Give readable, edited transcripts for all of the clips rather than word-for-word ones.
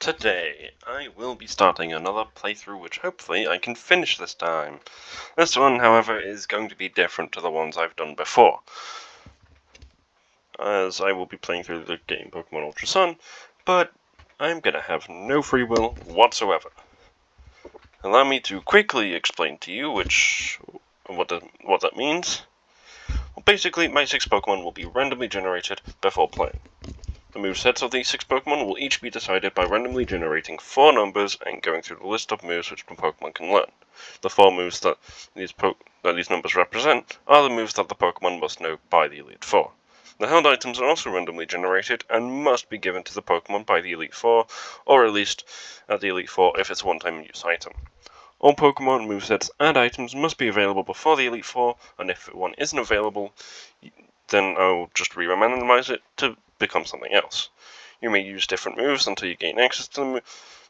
Today, I will be starting another playthrough which hopefully I can finish this time. This one, however, is going to be different to the ones I've done before, as I will be playing through the game Pokemon Ultra Sun, but I'm gonna have no free will whatsoever. Allow me to quickly explain to you what that means. Well, basically, my 6 Pokemon will be randomly generated before playing. The movesets of these 6 Pokemon will each be decided by randomly generating 4 numbers and going through the list of moves which the Pokemon can learn. The 4 moves that these numbers represent are the moves that the Pokemon must know by the Elite Four. The held items are also randomly generated and must be given to the Pokemon by the Elite Four, or at least at the Elite Four if it's a one-time use item. All Pokemon movesets and items must be available before the Elite Four, and if one isn't available, then I'll just re-randomize it to become something else. You may use different moves until you gain access to the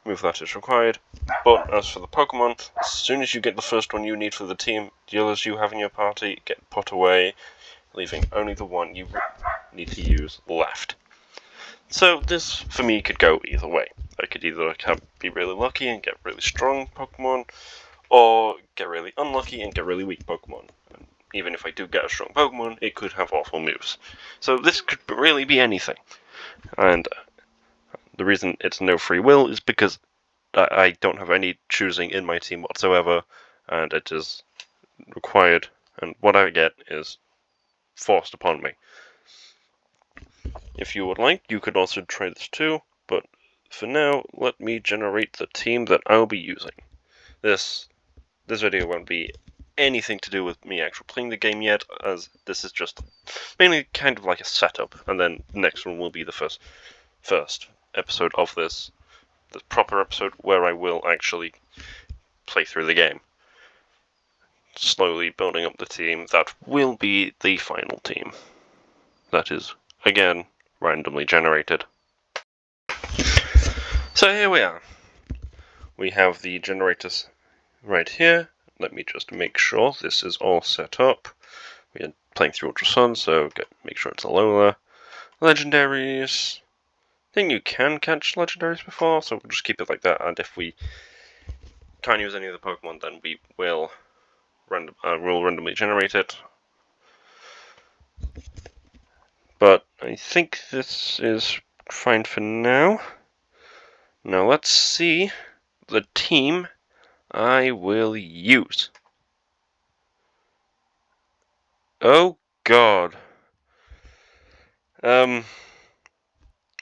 move that is required, but as for the Pokemon, as soon as you get the first one you need for the team, the others you have in your party get put away, leaving only the one you need to use left. So this, for me, could go either way. I could either be really lucky and get really strong Pokemon, or get really unlucky and get really weak Pokemon. Even if I do get a strong Pokemon, it could have awful moves. So this could really be anything. And the reason it's no free will is because I don't have any choosing in my team whatsoever, and it is required, and what I get is forced upon me. If you would like, you could also try this too, but for now, let me generate the team that I'll be using. This video won't be anything to do with me actually playing the game yet, as this is just mainly kind of like a setup, and then the next one will be the first episode of the proper episode where I will actually play through the game, slowly building up the team that will be the final team. That is, again, randomly generated. So here we are. We have the generators right here. Let me just make sure this is all set up. We are playing through Ultra Sun, so make sure it's Alola. Legendaries. I think you can catch legendaries before, so we'll just keep it like that. And if we can't use any of the Pokemon, then we will randomly generate it. But I think this is fine for now. Now let's see the team I will use. Oh God.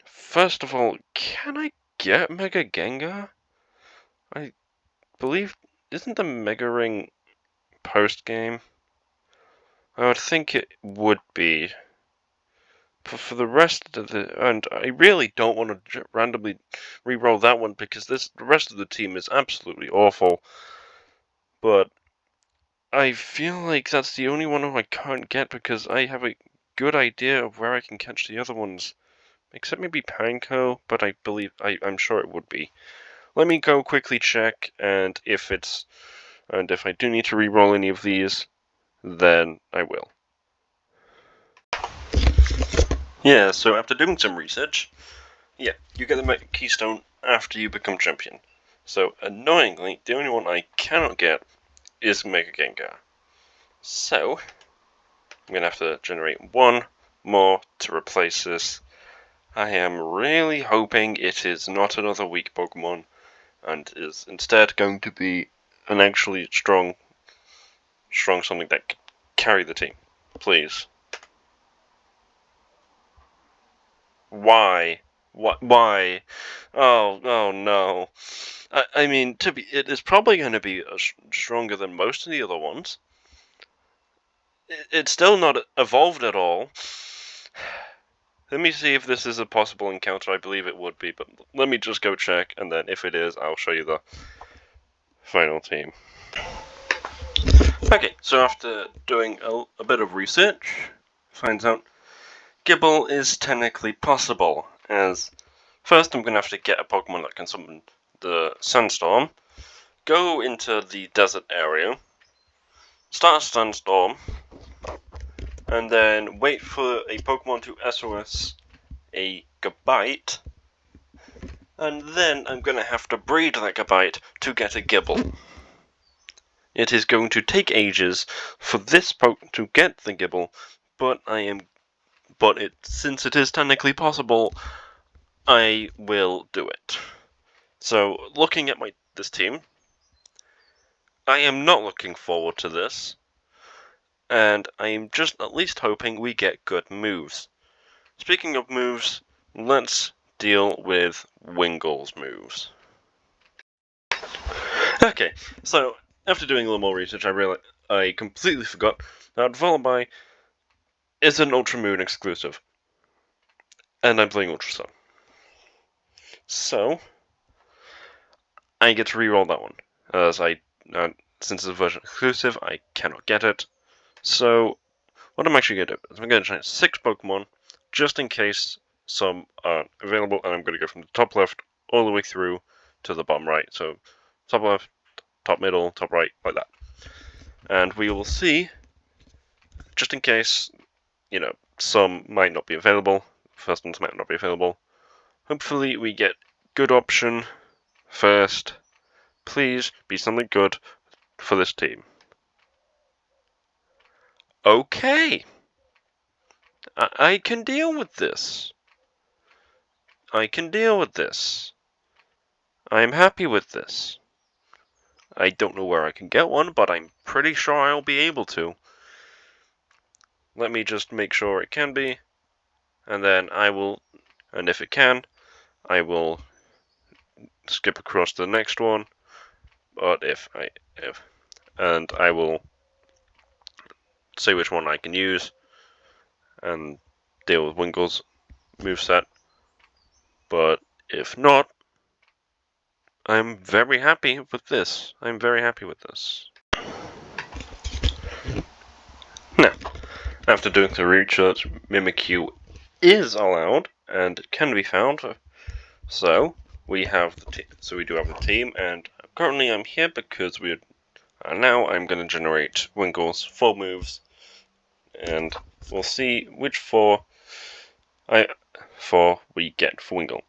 First of all, can I get Mega Gengar? I believe, isn't the Mega Ring post-game? I would think it would be. But for the rest of and I really don't want to randomly re-roll that one because the rest of the team is absolutely awful. But I feel like that's the only one I can't get because I have a good idea of where I can catch the other ones. Except maybe Panko, but I'm sure it would be. Let me go quickly check, and if I do need to re-roll any of these, then I will. Yeah, so after doing some research, yeah, you get the Keystone after you become champion. So, annoyingly, the only one I cannot get is Mega Gengar. So, I'm going to have to generate one more to replace this. I am really hoping it is not another weak Pokemon, and is instead going to be an actually strong something that can carry the team. Please. Why? What? Why? Oh no. I mean, it is probably going to be stronger than most of the other ones. It's still not evolved at all. Let me see if this is a possible encounter. I believe it would be, but let me just go check, and then if it is, I'll show you the final team. Okay, so after doing a bit of research, finds out Gible is technically possible, as first I'm going to have to get a Pokemon that can summon the Sandstorm, go into the desert area, start a Sandstorm, and then wait for a Pokemon to SOS a Gabite, and then I'm going to have to breed that Gabite to get a Gible. It is going to take ages for this poke to get the Gible, but since it is technically possible, I will do it. So, looking at this team, I am not looking forward to this, and I am just at least hoping we get good moves. Speaking of moves, let's deal with Wingle's moves. Okay, so after doing a little more research, I realized I completely forgot that Volleyball is an Ultra Moon exclusive, and I'm playing Ultra Sun. So I get to reroll that one, as since it's a version exclusive, I cannot get it. So what I'm actually going to do is I'm going to try 6 Pokemon, just in case some aren't available, and I'm going to go from the top left all the way through to the bottom right. So top left, top middle, top right, like that. And we will see, just in case, some might not be available, first ones might not be available. Hopefully we get good option first. Please be something good for this team. Okay. I can deal with this. I can deal with this. I'm happy with this. I don't know where I can get one, but I'm pretty sure I'll be able to. Let me just make sure it can be, and then and if it can, I will skip across to the next one. But and I will say which one I can use and deal with Wingle's moveset. But if not, I'm very happy with this. I'm very happy with this. Now, after doing the research, Mimikyu is allowed and can be found. So we have we do have the team, and currently I'm here because now I'm going to generate Wingle's 4 moves, and we'll see which 4 we get for Wingle.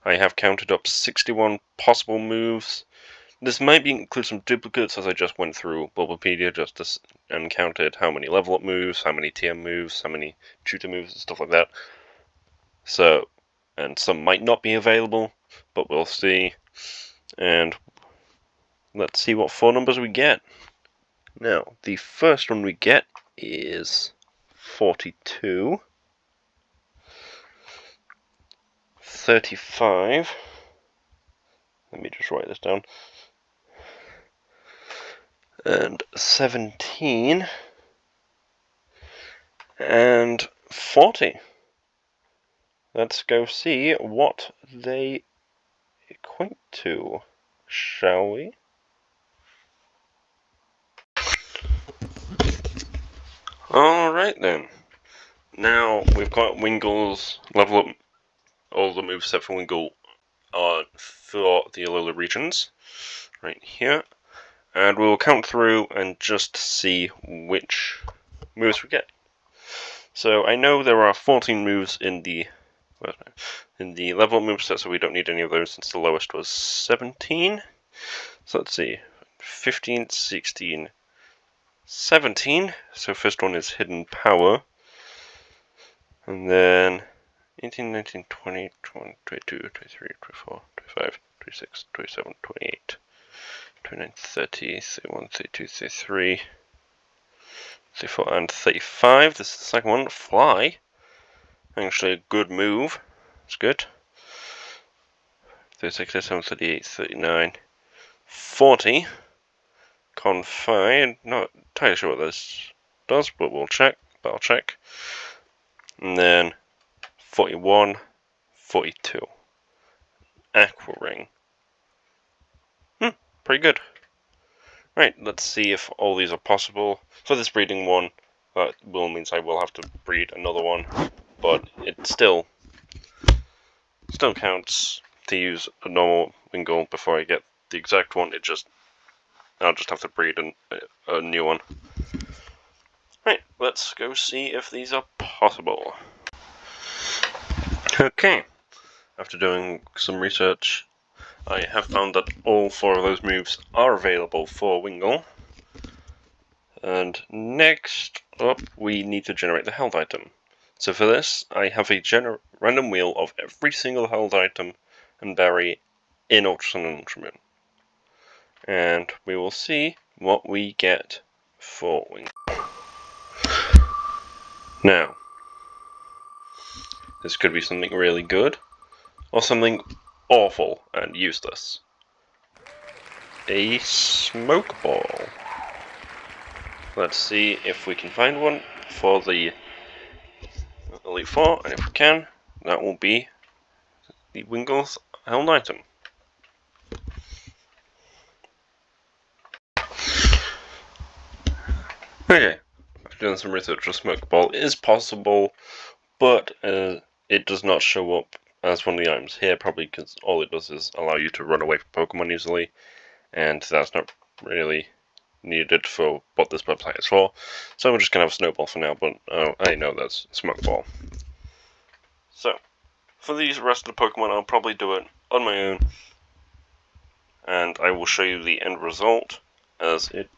I have counted up 61 possible moves. This might include some duplicates, as I just went through Bulbapedia and counted how many level up moves, how many TM moves, how many tutor moves, and stuff like that. So, and some might not be available, but we'll see. And let's see what 4 numbers we get. Now, the first one we get is 42, 35. Let me just write this down. And 17. And 40. Let's go see what they equate to, shall we? Alright then. Now we've got Wingle's level up. All the moves set for Wingle are for the Alola regions, right here. And we'll count through and just see which moves we get. So I know there are 14 moves in the level up moveset, so we don't need any of those since the lowest was 17. So let's see, 15, 16, 17. So first one is Hidden Power. And then 18, 19, 20, 21, 22, 23, 24, 25, 26, 27, 28, 29, 30, 31, 32, 33, 34, and 35. This is the second one, Fly. Actually a good move. It's good. 36, 37, 38, 39, 40. Confide. Not entirely sure what this does, but we'll check. But I'll check. And then 41, 42. Aqua Ring. Pretty good. Right, let's see if all these are possible. For this breeding one, that means I will have to breed another one, but it still counts to use a normal Wingle before I get the exact one. I'll just have to breed a new one. Right, let's go see if these are possible. Okay, after doing some research, I have found that all 4 of those moves are available for Wingull. And next up, we need to generate the held item. So for this, I have a random wheel of every single held item and berry in Ultra Sun and Ultra Moon. And we will see what we get for Wingull. Now, this could be something really good, or something awful and useless. A smoke ball. Let's see if we can find one for the Elite Four, and if we can, that will be the Wingull's held item. Okay, after doing some research, a smoke ball is possible, but it does not show up as one of the items here, probably because all it does is allow you to run away from Pokemon easily, and that's not really needed for what this website is for. So we're just going to have Snowball for now, but I know that's Smoke Ball. So, for these rest of the Pokemon, I'll probably do it on my own, and I will show you the end result, as it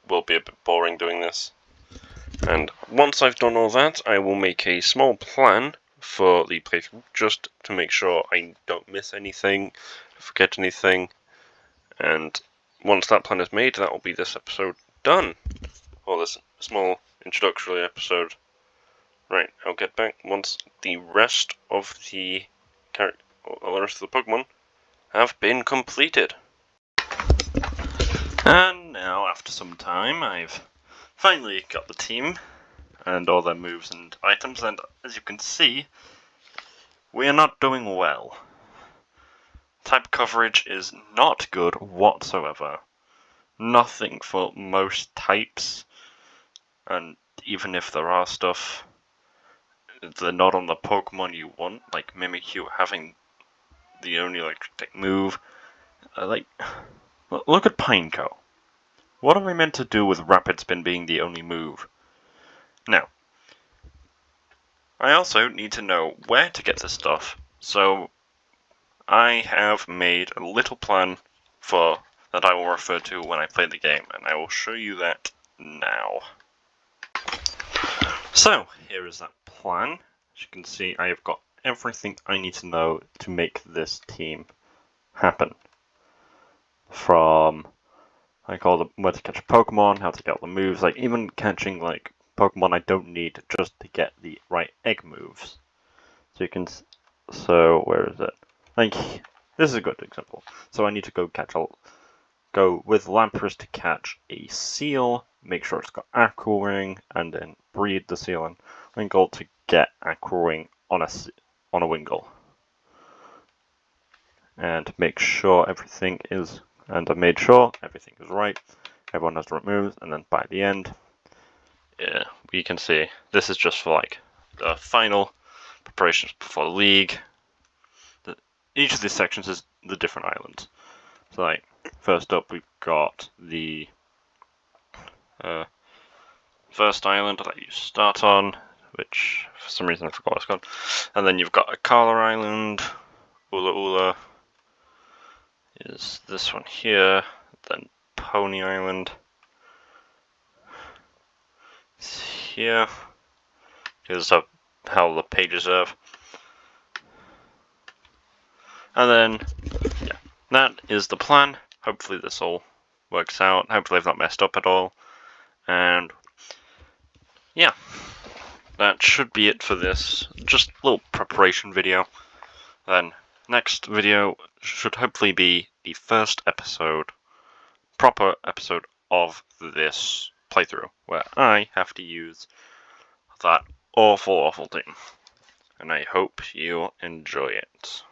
will be a bit boring doing this. And once I've done all that, I will make a small plan for the playthrough, just to make sure I don't miss anything, forget anything, and once that plan is made, that will be this episode done, or this small introductory episode. Right, I'll get back once the rest of the Pokemon have been completed. And now, after some time, I've finally got the team and all their moves and items, and as you can see, we are not doing well. Type coverage is not good whatsoever. Nothing for most types, and even if there are stuff, they're not on the Pokemon you want, like Mimikyu having the only electric move. Look at Pineco. What are we meant to do with Rapid Spin being the only move? Now, I also need to know where to get this stuff, so I have made a little plan for that I will refer to when I play the game, and I will show you that now. So, here is that plan. As you can see, I have got everything I need to know to make this team happen. From where to catch a Pokemon, how to get all the moves, even catching Pokemon I don't need just to get the right egg moves. So where is it? This is a good example. So I need to go with Lapras to catch a Seal, make sure it's got Aqua Ring, and then breed the Seal and Wingull to get Aqua Ring on a Wingull. And make sure everything is, and I made sure everything is right, everyone has the right moves, and then by the end, yeah, we can see this is just for the final preparations before the league. Each of these sections is the different islands. So first up we've got the first island that you start on, which for some reason I forgot what it's called. And then you've got Akala Island, Ula Ula is this one here, then Pony Island is here, because of how the pages are. And then, yeah, that is the plan. Hopefully this all works out. Hopefully I've not messed up at all. And yeah, that should be it for this. Just a little preparation video. Then next video should hopefully be the first episode, proper episode of this playthrough, where I have to use that awful team. And I hope you enjoy it.